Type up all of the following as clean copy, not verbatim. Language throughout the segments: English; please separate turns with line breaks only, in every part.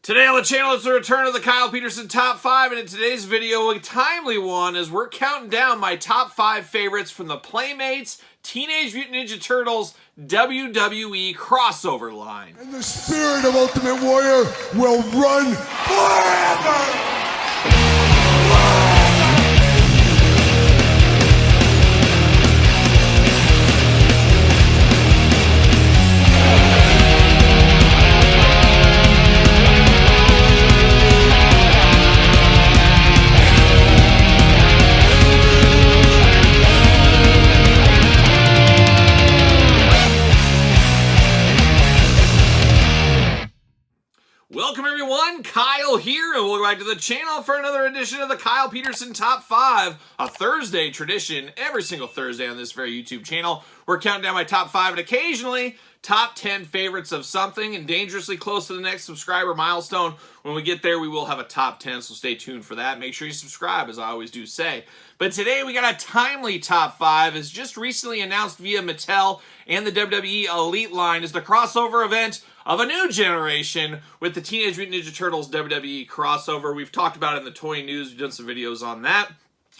Today on the channel, it's the return of the Kyle Peterson Top 5, and in today's video, a timely one, as we're counting down my top 5 favorites from the Playmates Teenage Mutant Ninja Turtles WWE crossover line.
And the spirit of Ultimate Warrior will run forever!
Welcome everyone, Kyle here, and welcome back to the channel for another edition of the Kyle Peterson Top 5, a Thursday tradition. Every single Thursday on this very YouTube channel, we're counting down my top 5 and occasionally top 10 favorites of something, and dangerously close to the next subscriber milestone. When we get there, we will have a top 10, so stay tuned for that. Make sure you subscribe, as I always do say. But today we got a timely top 5, as just recently announced via Mattel and the WWE Elite line is the crossover event of a new generation with the Teenage Mutant Ninja Turtles WWE crossover. We've talked about it in the toy news. We've done some videos on that.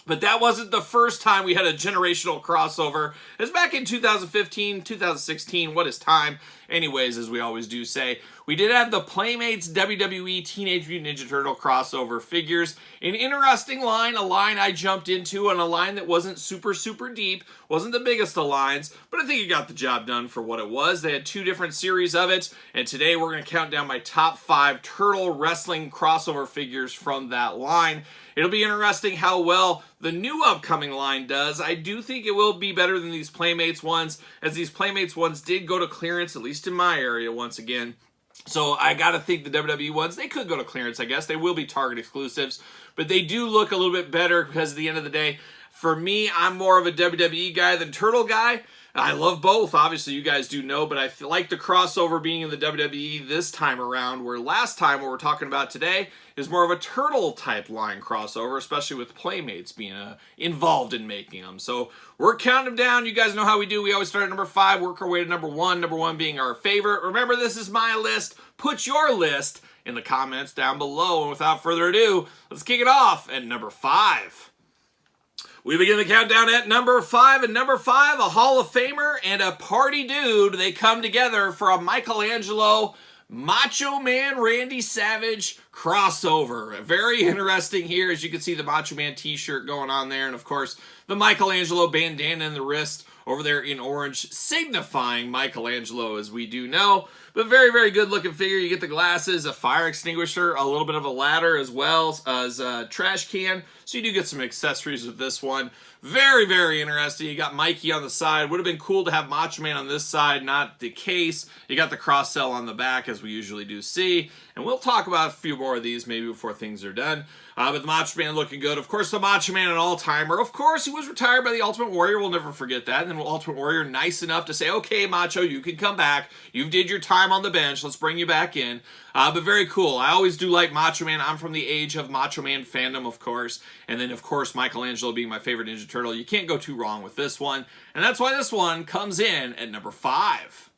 But that wasn't the first time we had a generational crossover. It was back in 2015, 2016, what is time? Anyways, as we always do say, we did have the Playmates WWE Teenage Mutant Ninja Turtle crossover figures. An interesting line, a line I jumped into, and a line that wasn't super deep, wasn't the biggest of lines, but I think it got the job done for what it was. They had 2 different series of it, and today we're going to count down my top 5 turtle wrestling crossover figures from that line. It'll be interesting how well the new upcoming line does. I do think it will be better than these Playmates ones, as these Playmates ones did go to clearance, at least in my area once again. So I gotta think the WWE ones, they could go to clearance, I guess. They will be Target exclusives, but they do look a little bit better because at the end of the day, for me, I'm more of a WWE guy than Turtle guy. I love both, obviously you guys do know, but I feel like the crossover being in the WWE this time around, where last time what we're talking about today is more of a Turtle type line crossover, especially with Playmates being involved in making them. So we're counting them down. You guys know how we do. We always start at number 5, work our way to number 1, number 1 being our favorite. Remember, this is my list. Put your list in the comments down below, and without further ado, let's kick it off at number 5. We begin the countdown at number 5, and number 5, a Hall of Famer and a party dude. They come together for a Michelangelo Macho Man Randy Savage crossover. Very interesting here, as you can see the Macho Man t-shirt going on there, and of course the Michelangelo bandana in the wrist over there in orange, signifying Michelangelo, as we do know. But very good looking figure. You get the glasses, a fire extinguisher, a little bit of a ladder, as well as a trash can. So you do get some accessories with this one. Very interesting. You got Mikey on the side. Would have been cool to have Macho Man on this side, not the case. You got the cross cell on the back, as we usually do see. And we'll talk about a few more of these maybe before things are done. But the Macho Man looking good. Of course, the Macho Man, an all-timer. Of course, he was retired by the Ultimate Warrior. We'll never forget that. And then Ultimate Warrior, nice enough to say, okay, Macho, you can come back. You did your time on the bench. Let's bring you back in. But very cool. I always do like Macho Man. I'm from the age of Macho Man fandom, of course. And then, of course, Michelangelo being my favorite Ninja Turtle. You can't go too wrong with this one. And that's why this one comes in at number 5.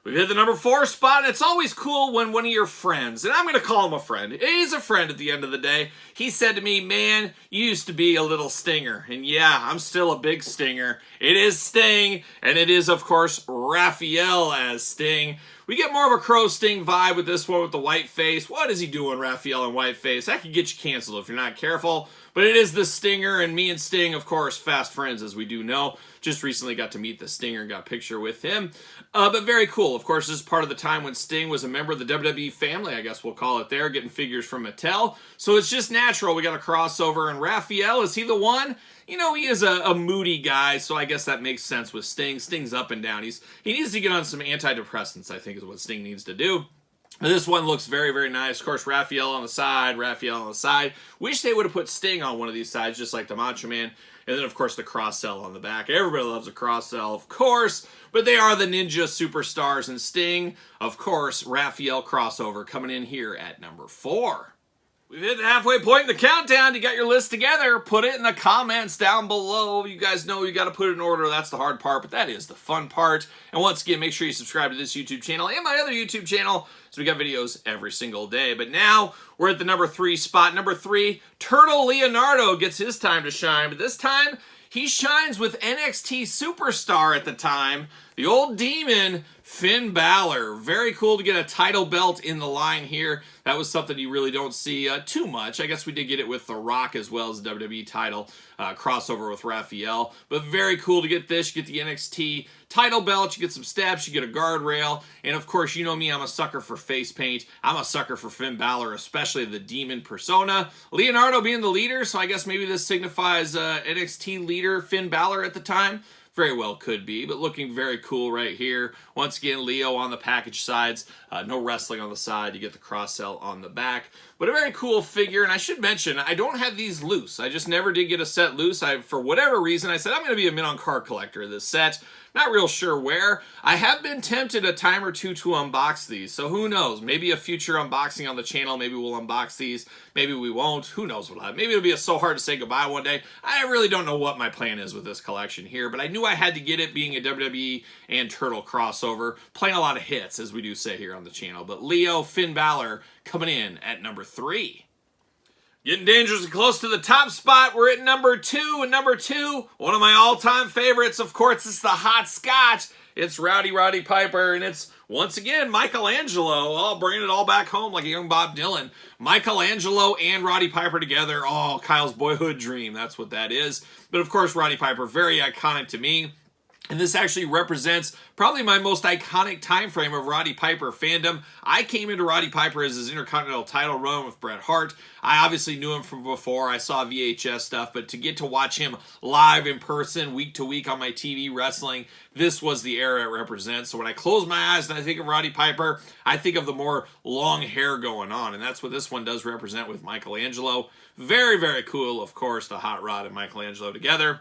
We've hit the number 4 spot, and it's always cool when one of your friends, and I'm going to call him a friend. He's a friend at the end of the day. He said to me, man, you used to be a little stinger. And yeah, I'm still a big stinger. It is Sting, and it is, of course, Raphael as Sting. We get more of a Crow Sting vibe with this one with the white face. What is he doing, Raphael in white face? That could get you canceled if you're not careful. But it is the Stinger, and me and Sting, of course, fast friends, as we do know. Just recently got to meet the Stinger and got a picture with him. But very cool. Of course, this is part of the time when Sting was a member of the WWE family, I guess we'll call it there, getting figures from Mattel. So it's just natural. We got a crossover, and Raphael, is he the one? You know, he is a moody guy, so I guess that makes sense with Sting. Sting's up and down. He needs to get on some antidepressants, I think is what Sting needs to do. This one looks very nice. Of course, Raphael on the side, Raphael on the side. Wish they would have put Sting on one of these sides, just like the Macho Man. And then, of course, the cross-cell on the back. Everybody loves a cross-cell, of course. But they are the Ninja Superstars. And Sting, of course, Raphael crossover coming in here at number 4. We've hit the halfway point in the countdown. You got your list together. Put it in the comments down below. You guys know you got to put it in order. That's the hard part, but that is the fun part. And once again, make sure you subscribe to this YouTube channel and my other YouTube channel, so we got videos every single day. But now we're at the number 3 spot. Number 3, Turtle Leonardo gets his time to shine, but this time he shines with NXT superstar at the time, the old demon, Finn Balor. Very cool to get a title belt in the line here. That was something you really don't see too much. I guess we did get it with The Rock as well as the WWE title crossover with Raphael. But very cool to get this. You get the NXT title belt, you get some steps, you get a guardrail, and of course, you know me, I'm a sucker for face paint. I'm a sucker for Finn Balor, especially the demon persona. Leonardo being the leader, so I guess maybe this signifies NXT leader Finn Balor at the time. Very well could be, but looking very cool right here. Once again, Leo on the package sides. No wrestling on the side. You get the cross-sell on the back. But a very cool figure, and I should mention, I don't have these loose. I just never did get a set loose. For whatever reason, I said I'm going to be a mid-on-card collector of this set. Not real sure where. I have been tempted a time or two to unbox these, so who knows? Maybe a future unboxing on the channel. Maybe we'll unbox these. Maybe we won't. Who knows what I'll have. Maybe it'll be so hard to say goodbye one day. I really don't know what my plan is with this collection here, but I knew I had to get it, being a WWE and Turtle crossover. Playing a lot of hits, as we do say here on the channel. But Leo, Finn Balor coming in at number 3. Getting dangerously close to the top spot. We're at number 2, and number 2, one of my all-time favorites, of course, it's the Hot Scotch. It's Rody Piper, and it's, once again, Michelangelo. Oh, bringing it all back home like a young Bob Dylan. Michelangelo and Rody Piper together. Oh, Kyle's boyhood dream. That's what that is. But, of course, Rody Piper, very iconic to me. And this actually represents probably my most iconic time frame of Rody Piper fandom. I came into Rody Piper as his Intercontinental title run with Bret Hart. I obviously knew him from before. I saw VHS stuff, but to get to watch him live in person, week to week on my TV wrestling, this was the era it represents. So when I close my eyes and I think of Rody Piper, I think of the more long hair going on, and that's what this one does represent with Michelangelo. Very, very cool, of course, the Hot Rod and Michelangelo together.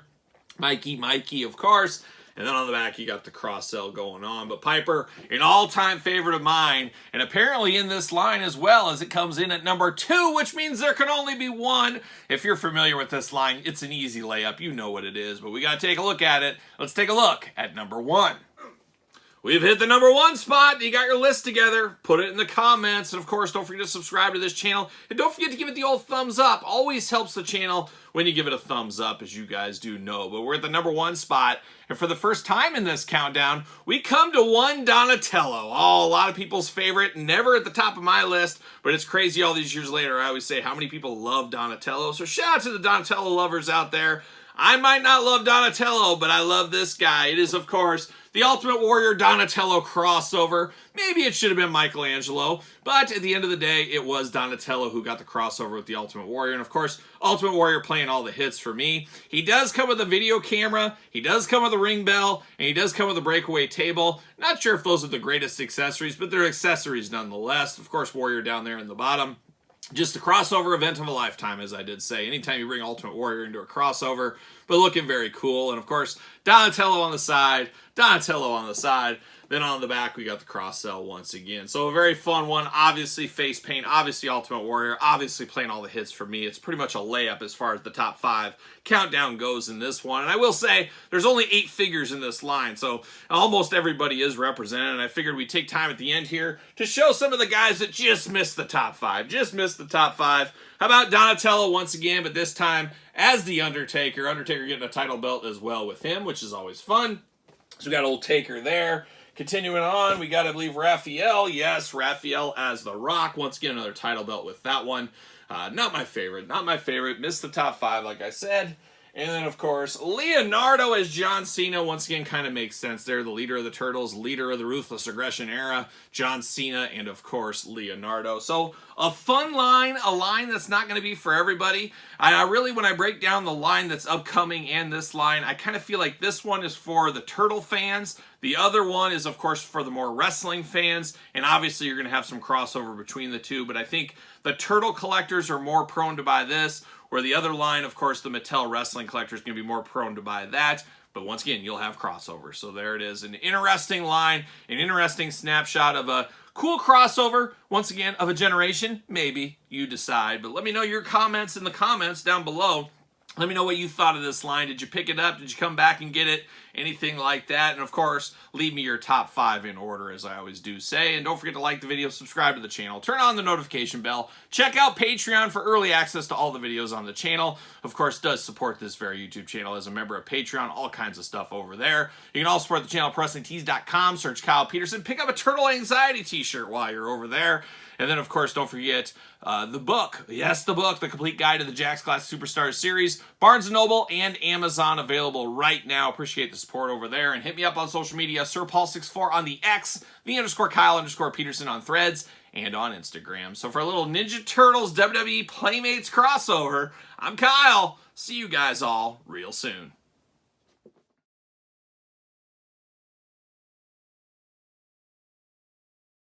Mikey, of course. And then on the back, you got the cross-sell going on. But Piper, an all-time favorite of mine, and apparently in this line as well, as it comes in at number 2, which means there can only be one. If you're familiar with this line, it's an easy layup. You know what it is, but we got to take a look at it. Let's take a look at number 1. We've hit the number 1 spot. You got your list together. Put it in the comments. And, of course, don't forget to subscribe to this channel. And don't forget to give it the old thumbs up. Always helps the channel when you give it a thumbs up, as you guys do know. But we're at the number 1 spot. And for the first time in this countdown, we come to one Donatello. Oh, a lot of people's favorite. Never at the top of my list. But it's crazy all these years later. I always say how many people love Donatello. So shout out to the Donatello lovers out there. I might not love Donatello, but I love this guy. It is, of course, the Ultimate Warrior Donatello crossover. Maybe it should have been Michelangelo, but at the end of the day, it was Donatello who got the crossover with the Ultimate Warrior. And of course, Ultimate Warrior playing all the hits for me. He does come with a video camera, he does come with a ring bell, and he does come with a breakaway table. Not sure if those are the greatest accessories, but they're accessories nonetheless. Of course, Warrior down there in the bottom. Just a crossover event of a lifetime, as I did say. Anytime you bring Ultimate Warrior into a crossover, but looking very cool. And of course, Donatello on the side, Donatello on the side. Then on the back, we got the cross-sell once again. So a very fun one. Obviously, face paint. Obviously, Ultimate Warrior. Obviously, playing all the hits for me. It's pretty much a layup as far as the top 5 countdown goes in this one. And I will say, there's only 8 figures in this line. So almost everybody is represented. And I figured we'd take time at the end here to show some of the guys that just missed the top 5. Just missed the top 5. How about Donatello once again, but this time as the Undertaker. Undertaker getting a title belt as well with him, which is always fun. So we got old Taker there. Continuing on, we got to believe Raphael. Yes, Raphael as The Rock. Once again, another title belt with that one. Not my favorite. Not my favorite. Missed the top 5, like I said. And then, of course, Leonardo as John Cena. Once again, kind of makes sense there. The leader of the Turtles, leader of the Ruthless Aggression era, John Cena, and, of course, Leonardo. So, a fun line, a line that's not going to be for everybody. I really, when I break down the line that's upcoming and this line, I kind of feel like this one is for the Turtle fans. The other one is, of course, for the more wrestling fans. And obviously, you're going to have some crossover between the two. But I think the Turtle collectors are more prone to buy this, where the other line, of course, the Mattel Wrestling Collector is going to be more prone to buy that. But once again, you'll have crossovers. So there it is. An interesting line, an interesting snapshot of a Cool crossover, once again, of a generation. Maybe you decide. But let me know your comments in the comments down below. Let me know what you thought of this line. Did you pick it up? Did you come back and get it? Anything like that? And of course, leave me your top 5 in order, as I always do say. And don't forget to like the video, subscribe to the channel, turn on the notification bell, check out Patreon for early access to all the videos on the channel. Of course, does support this very YouTube channel as a member of Patreon, all kinds of stuff over there. You can also support the channel at PressingTees.com, search Kyle Peterson, pick up a Turtle Anxiety t-shirt while you're over there. And then, of course, don't forget the book. Yes, the book, The Complete Guide to the Jakks Classic Superstars series. Barnes & Noble and Amazon available right now. Appreciate the support over there. And hit me up on social media, SirPaul64 on the X, _Kyle_Peterson on Threads, and on Instagram. So for a little Ninja Turtles WWE Playmates crossover, I'm Kyle. See you guys all real soon.